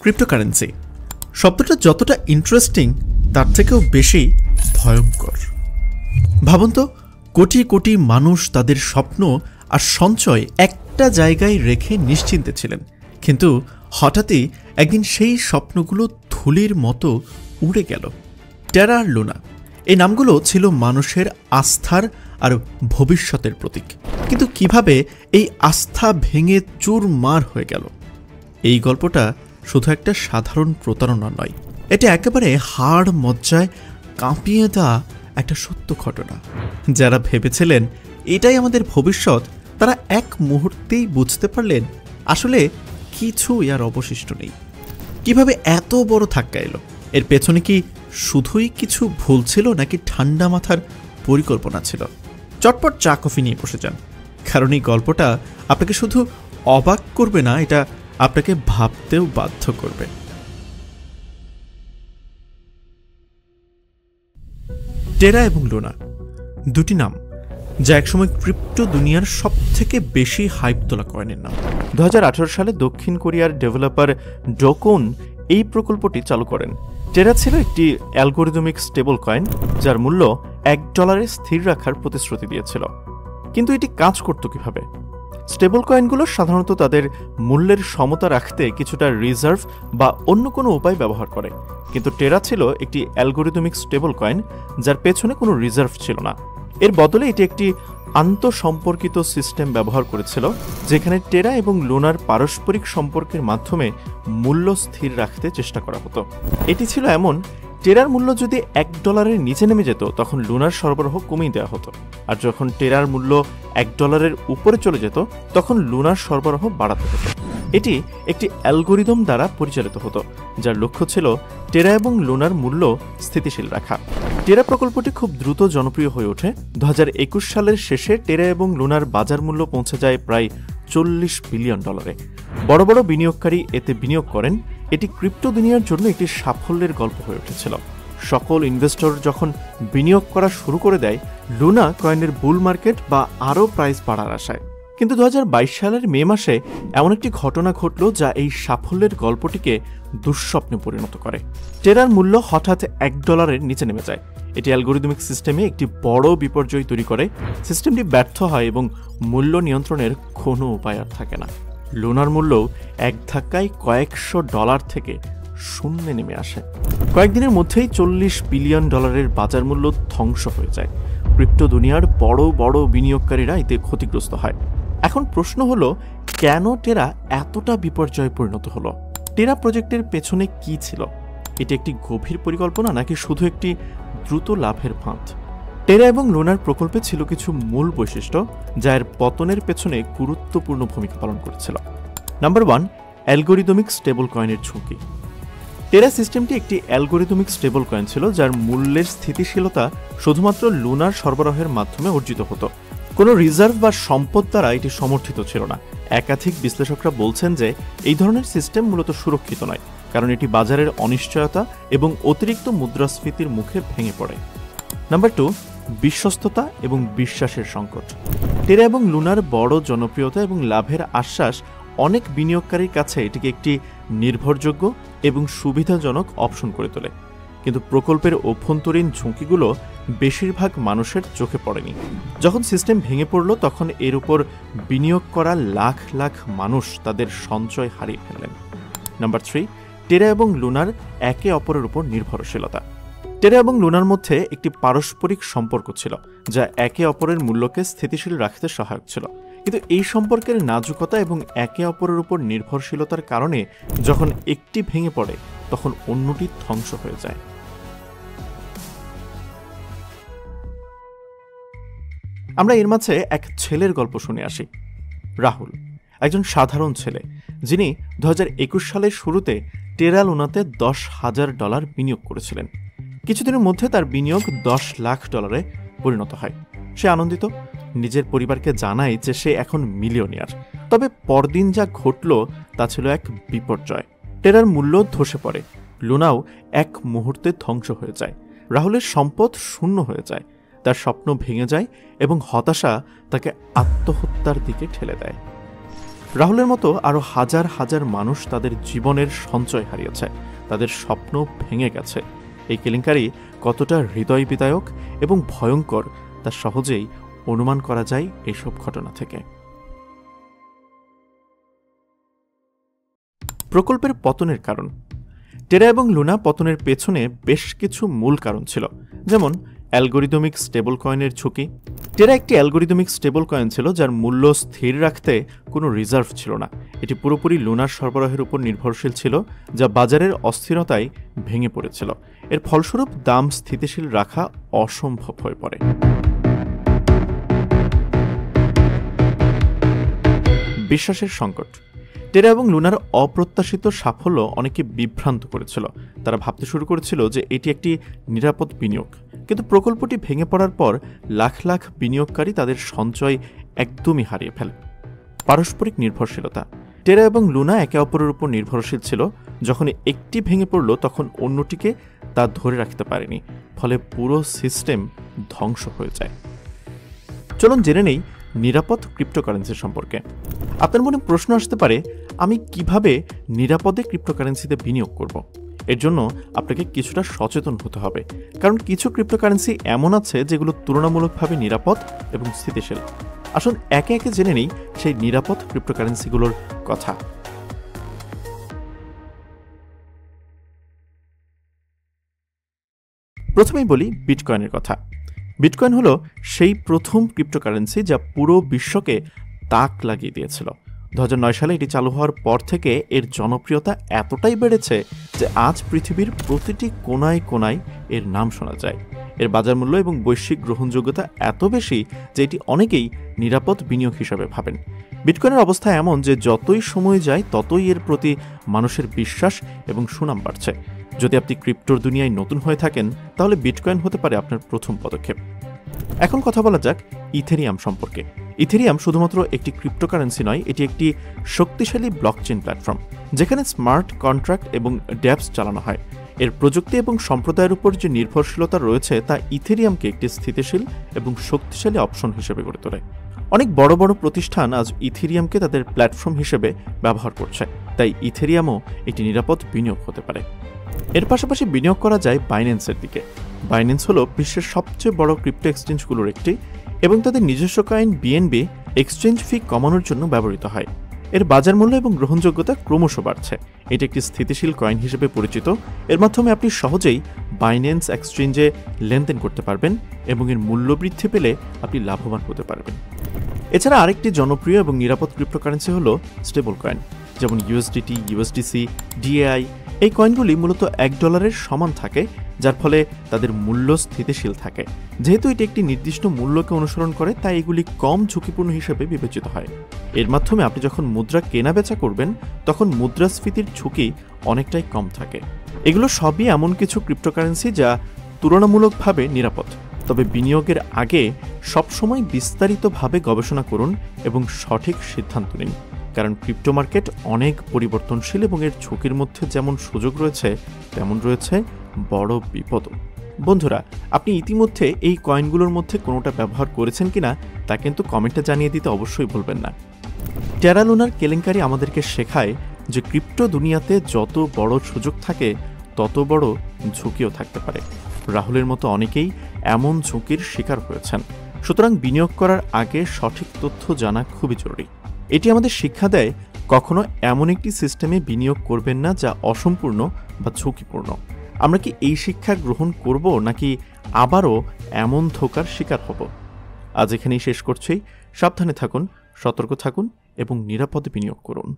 Cryptocurrency শব্দটা যতটা interesting তার থেকেও বেশি ভয়ঙ্কর। ভাবুন তো, কোটি কোটি মানুষ তাদের স্বপ্ন আর সঞ্চয় একটা জায়গায় রেখে নিশ্চিন্তে ছিলেন, কিন্তু হঠাৎই একদিন সেই স্বপ্নগুলো ধুলির মতো উড়ে গেল। টেরা আর লুনা এই নামগুলো ছিল মানুষের আস্থার আর ভবিষ্যতের প্রতীক, কিন্তু কিভাবে এই আস্থা ভেঙে চুরমার হয়ে গেল? এই গল্পটা শুধু একটা সাধারণ প্রতারণা নয়, এটা একেবারে হাড় মজ্জায় কাঁপিয়ে দেওয়া একটা সত্য ঘটনা। যারা ভেবেছিলেন এটাই আমাদের ভবিষ্যৎ, তারা এক মুহূর্তেই বুঝতে পারলেন আসলে কিছু আর অবশিষ্ট নেই। কিভাবে এত বড় ধাক্কা এলো? এর পেছনে কি শুধুই কিছু ভুল ছিল, নাকি ঠান্ডা মাথার পরিকল্পনা ছিল? চটপট চা কফি নিয়ে বসে যান, কারণ এই গল্পটা আপনাকে শুধু অবাক করবে না, এটা আপনাকে ভাবতেও বাধ্য করবে। টেরা এবং লুনা দুটি নাম যা একসময় ক্রিপ্টো দুনিয়ার সবথেকে বেশি হাইপ তোলা কয়েনের নাম। 2018 সালে দক্ষিণ কোরিয়ার ডেভেলপার ডোকোন এই প্রকল্পটি চালু করেন। টেরা ছিল একটি অ্যালগোরিদমিক স্টেবল কয়েন যার মূল্য $1 স্থির রাখার প্রতিশ্রুতি দিয়েছিল। কিন্তু এটি কাজ করত কিভাবে? স্টেবল কয়েনগুলো সাধারণত তাদের মূল্যের সমতা রাখতে কিছুটা রিজার্ভ বা অন্য কোনো উপায় ব্যবহার করে, কিন্তু টেরা ছিল একটি অ্যালগোরিদমিক স্টেবল কয়েন যার পেছনে কোনো রিজার্ভ ছিল না। এর বদলে এটি একটি আন্তঃসম্পর্কিত সিস্টেম ব্যবহার করেছিল, যেখানে টেরা এবং লুনার পারস্পরিক সম্পর্কের মাধ্যমে মূল্য স্থির রাখতে চেষ্টা করা হতো। এটি ছিল এমন, টেরার মূল্য যদি $1 নিচে নেমে যেত তখন লুনার সরবরাহ কমিয়ে দেওয়া হতো, আর যখন টেরার মূল্য $1 উপরে চলে যেত তখন লুনার সরবরাহ বাড়াতে হতো। এটি একটি অ্যালগোরিদম দ্বারা পরিচালিত হতো, যার লক্ষ্য ছিল টেরা এবং লুনার মূল্য স্থিতিশীল রাখা। টেরা প্রকল্পটি খুব দ্রুত জনপ্রিয় হয়ে ওঠে। 2021 সালের শেষে টেরা এবং লুনার বাজার মূল্য পৌঁছে যায় প্রায় $40 বিলিয়ন। বড় বড় বিনিয়োগকারী এতে বিনিয়োগ করেন। এটি ক্রিপ্টো দুনিয়ার জন্য একটি সাফল্যের গল্প হয়ে উঠেছিল। সকল ইনভেস্টর যখন বিনিয়োগ করা শুরু করে দেয়, লুনা কয়েনের বুল মার্কেট বা আরও প্রাইস বাড়ার আশায়। কিন্তু 2022 সালের মে মাসে এমন একটি ঘটনা ঘটল যা এই সাফল্যের গল্পটিকে দুঃস্বপ্নে পরিণত করে। টেরার মূল্য হঠাৎ $1 নিচে নেমে যায়। এটি অ্যালগোরিদমিক সিস্টেমে একটি বড় বিপর্যয় তৈরি করে। সিস্টেমটি ব্যর্থ হয় এবং মূল্য নিয়ন্ত্রণের কোনো উপায় আর থাকে না। লুনার মূল্যও এক ধাক্কায় কয়েকশো ডলার থেকে শূন্যে নেমে আসে। কয়েকদিনের মধ্যেই $40 বিলিয়ন বাজার মূল্য ধ্বংস হয়ে যায়। ক্রিপ্টো দুনিয়ার বড় বড় বিনিয়োগকারীরা এতে ক্ষতিগ্রস্ত হয়। এখন প্রশ্ন হলো, কেন টেরা এতটা বিপর্যয়ে পরিণত হলো? টেরা প্রজেক্টের পেছনে কি ছিল? এটি একটি গভীর পরিকল্পনা নাকি শুধু একটি দ্রুত লাভের ফাঁদ? টেরা এবং লুনার প্রকল্পে ছিল কিছু মূল বৈশিষ্ট্য যা এর পতনের পেছনে গুরুত্বপূর্ণ ভূমিকা পালন করেছিল। নাম্বার 1, অ্যালগোরিদমিক স্টেবল কয়েনের ঝুঁকি। টেরা সিস্টেমটি একটি অ্যালগোরিদমিক স্টেবল কয়েন ছিল যার মূল্যের স্থিতিশীলতা শুধুমাত্র লুনার সরবরাহের মাধ্যমে অর্জিত হতো। কোনো রিজার্ভ বা সম্পদ দ্বারা এটি সমর্থিত ছিল না। একাধিক বিশ্লেষকরা বলছেন যে এই ধরনের সিস্টেম মূলত সুরক্ষিত নয়, কারণ এটি বাজারের অনিশ্চয়তা এবং অতিরিক্ত মুদ্রাস্ফীতির মুখে ভেঙে পড়ে। নাম্বার 2, বিশ্বস্ততা এবং বিশ্বাসের সংকট। টেরা এবং লুনার বড় জনপ্রিয়তা এবং লাভের আশ্বাস অনেক বিনিয়োগকারীর কাছে এটিকে একটি নির্ভরযোগ্য এবং সুবিধাজনক অপশন করে তোলে, কিন্তু প্রকল্পের অভ্যন্তরীণ ঝুঁকিগুলো বেশিরভাগ মানুষের চোখে পড়েনি। যখন সিস্টেম ভেঙে পড়ল তখন এর উপর বিনিয়োগ করা লাখ লাখ মানুষ তাদের সঞ্চয় হারিয়ে ফেললেন। নাম্বার 3, টেরা এবং লুনার একে অপরের উপর নির্ভরশীলতা। টেরা এবং লুনার মধ্যে একটি পারস্পরিক সম্পর্ক ছিল যা একে অপরের মূল্যকে স্থিতিশীল রাখতে সহায়ক ছিল, কিন্তু এই সম্পর্কের নাজুকতা এবং একে অপরের উপর নির্ভরশীলতার কারণে যখন একটি ভেঙে পড়ে তখন অন্যটি ধ্বংস হয়ে যায়। আমরা এর মাঝে এক ছেলের গল্প শুনে আসি। রাহুল একজন সাধারণ ছেলে, যিনি 2021 সালের শুরুতে টেরা লুনাতে $10,000 বিনিয়োগ করেছিলেন। কিছুদিনের মধ্যে তার বিনিয়োগ $10 লাখ পরিণত হয়। সে আনন্দিত, নিজের পরিবারকে জানায় যে সে এখন মিলিয়নিয়ার। তবে পরদিন যা ঘটল তা ছিল এক বিপর্যয়। টেরার মূল্য ধসে পড়ে, লুনাও এক মুহূর্তে ধ্বংস হয়ে যায়। রাহুলের সম্পদ শূন্য হয়ে যায়, তার স্বপ্ন ভেঙে যায় এবং হতাশা তাকে আত্মহত্যার দিকে ঠেলে দেয়। রাহুলের মতো আরও হাজার হাজার মানুষ তাদের জীবনের সঞ্চয় হারিয়েছে, তাদের স্বপ্ন ভেঙে গেছে। এই কেলেঙ্কারি কতটা হৃদয় বিদায়ক এবং ভয়ঙ্কর তা সহজেই অনুমান করা যায় এসব ঘটনা থেকে। প্রকল্পের পতনের কারণ। টেরা এবং লুনা পতনের পেছনে বেশ কিছু মূল কারণ ছিল, যেমন অ্যালগোরিদমিক স্টেবল কয়েনের ঝুঁকি। টেরা একটি অ্যালগোরিদমিক স্টেবল কয়েন ছিল যার মূল্য স্থির রাখতে কোনো রিজার্ভ ছিল না। এটি পুরোপুরি লুনার সরবরাহের উপর নির্ভরশীল ছিল, যা বাজারের অস্থিরতায় ভেঙে পড়েছিল। এর ফলস্বরূপ দাম স্থিতিশীল রাখা অসম্ভব হয়ে পড়ে। বিশ্বাসের সংকট। টেরা এবং লুনার অপ্রত্যাশিত সাফল্য অনেকে বিভ্রান্ত করেছিল। তারা ভাবতে শুরু করেছিল যে এটি একটি নিরাপদ বিনিয়োগ, কিন্তু প্রকল্পটি ভেঙে পড়ার পর লাখ লাখ বিনিয়োগকারী তাদের সঞ্চয় একদমই হারিয়ে ফেলে। পারস্পরিক নির্ভরশীলতা। টেরা এবং লুনা একে অপরের উপর নির্ভরশীল ছিল। যখন একটি ভেঙে পড়ল তখন অন্যটিকে তা ধরে রাখতে পারেনি, ফলে পুরো সিস্টেম ধ্বংস হয়ে যায়। চলুন জেনে নেই নিরাপদ ক্রিপ্টোকারেন্সি সম্পর্কে। আপনার মনে প্রশ্ন আসতে পারে, আমি কিভাবে নিরাপদে ক্রিপ্টোকারেন্সিতে বিনিয়োগ করব? এর জন্য আপনাকে কিছুটা সচেতন হতে হবে, কারণ কিছু ক্রিপ্টোকারেন্সি এমন আছে যেগুলো তুলনামূলকভাবে নিরাপদ এবং স্থিতিশীল। আসুন একে একে জেনে নেই সেই নিরাপদ ক্রিপ্টোকারেন্সিগুলোর কথা। প্রথমেই বলি বিটকয়েনের কথা। বিটকয়েন হলো সেই প্রথম ক্রিপ্টোকারেন্সি যা পুরো বিশ্বকে তাক লাগিয়ে দিয়েছিল। 2009 সালে এটি চালু হওয়ার পর থেকে এর জনপ্রিয়তা এতটাই বেড়েছে যে আজ পৃথিবীর প্রতিটি কোনায় কোনায় এর নাম শোনা যায়। এর বাজার মূল্য এবং বৈশ্বিক গ্রহণযোগ্যতা এত বেশি যে এটি অনেকেই নিরাপদ বিনিয়োগ হিসাবে ভাবেন। বিটকয়েনের অবস্থা এমন যে যতই সময় যায় ততই এর প্রতি মানুষের বিশ্বাস এবং সুনাম বাড়ছে। যদি আপনি ক্রিপ্টোর দুনিয়ায় নতুন হয়ে থাকেন তাহলে বিটকয়েন হতে পারে আপনার প্রথম পদক্ষেপ। এখন কথা বলা যাক ইথেরিয়াম সম্পর্কে। ইথেরিয়াম শুধুমাত্র একটি ক্রিপ্টোকারেন্সি নয়, এটি একটি শক্তিশালী ব্লকচেন প্ল্যাটফর্ম যেখানে স্মার্ট কন্ট্রাক্ট এবং ড্যাপস চালানো হয়। এর প্রযুক্তি এবং সম্প্রদায়ের উপর যে নির্ভরশীলতা রয়েছে তা ইথেরিয়ামকে একটি স্থিতিশীল এবং শক্তিশালী অপশন হিসেবে গড়ে তোলে। অনেক বড় বড় প্রতিষ্ঠান আজ ইথেরিয়ামকে তাদের প্ল্যাটফর্ম হিসেবে ব্যবহার করছে, তাই ইথেরিয়ামও একটি নিরাপদ বিনিয়োগ হতে পারে। এর পাশাপাশি বিনিয়োগ করা যায় বাইন্যান্সের দিকে। বাইন্যান্স হলো বিশ্বের সবচেয়ে বড় ক্রিপ্টো এক্সচেঞ্জগুলোর একটি এবং তাদের নিজস্ব কয়েন বিএনবি এক্সচেঞ্জ ফি কমানোর জন্য ব্যবহৃত হয়। এর বাজার মূল্য এবং গ্রহণযোগ্যতা ক্রমশ বাড়ছে। এটি একটি স্থিতিশীল কয়েন হিসেবে পরিচিত। এর মাধ্যমে আপনি সহজেই বাইন্যান্স এক্সচেঞ্জে লেনদেন করতে পারবেন এবং এর মূল্য বৃদ্ধি পেলে আপনি লাভবান হতে পারবেন। এছাড়া আরেকটি জনপ্রিয় এবং নিরাপদ ক্রিপ্টোকারেন্সি হলো স্টেবল কয়েন, যেমন ইউএসডিটি, ইউএসডিসি, ডিএআই। এই কয়েনগুলি মূলত $1 সমান থাকে, যার ফলে তাদের মূল্য স্থিতিশীল থাকে। যেহেতু এটি একটি নির্দিষ্ট মূল্যকে অনুসরণ করে তাই এগুলি কম ঝুঁকিপূর্ণ হিসেবে বিবেচিত হয়। এর মাধ্যমে আপনি যখন মুদ্রা কেনাবেচা করবেন তখন মুদ্রাস্ফীতির ঝুঁকি অনেকটাই কম থাকে। এগুলো সবই এমন কিছু ক্রিপ্টোকারেন্সি যা তুলনামূলকভাবে নিরাপদ, তবে বিনিয়োগের আগে সবসময় বিস্তারিতভাবে গবেষণা করুন এবং সঠিক সিদ্ধান্ত নিন, কারণ ক্রিপ্টো মার্কেট অনেক পরিবর্তনশীল এবং এর ঝুঁকির মধ্যে যেমন সুযোগ রয়েছে তেমন রয়েছে বড় বিপদও। বন্ধুরা, আপনি ইতিমধ্যে এই কয়েনগুলোর মধ্যে কোনোটা ব্যবহার করেছেন কিনা তা কিন্তু কমেন্টে জানিয়ে দিতে অবশ্যই ভুলবেন না। টেরা লুনার কেলেঙ্কারি আমাদেরকে শেখায় যে ক্রিপ্টো দুনিয়াতে যত বড় সুযোগ থাকে তত বড় ঝুঁকিও থাকতে পারে। রাহুলের মতো অনেকেই এমন ঝুঁকির শিকার হয়েছেন। সুতরাং বিনিয়োগ করার আগে সঠিক তথ্য জানা খুবই জরুরি। এটি আমাদের শিক্ষা দেয় কখনো এমন একটি সিস্টেমে বিনিয়োগ করবেন না যা অসম্পূর্ণ বা ঝুঁকিপূর্ণ। আমরা কি এই শিক্ষা গ্রহণ করব নাকি আবারও এমন ধোঁকার শিকার হব? আজ এখানেই শেষ করছি। সাবধানে থাকুন, সতর্ক থাকুন এবং নিরাপদে বিনিয়োগ করুন।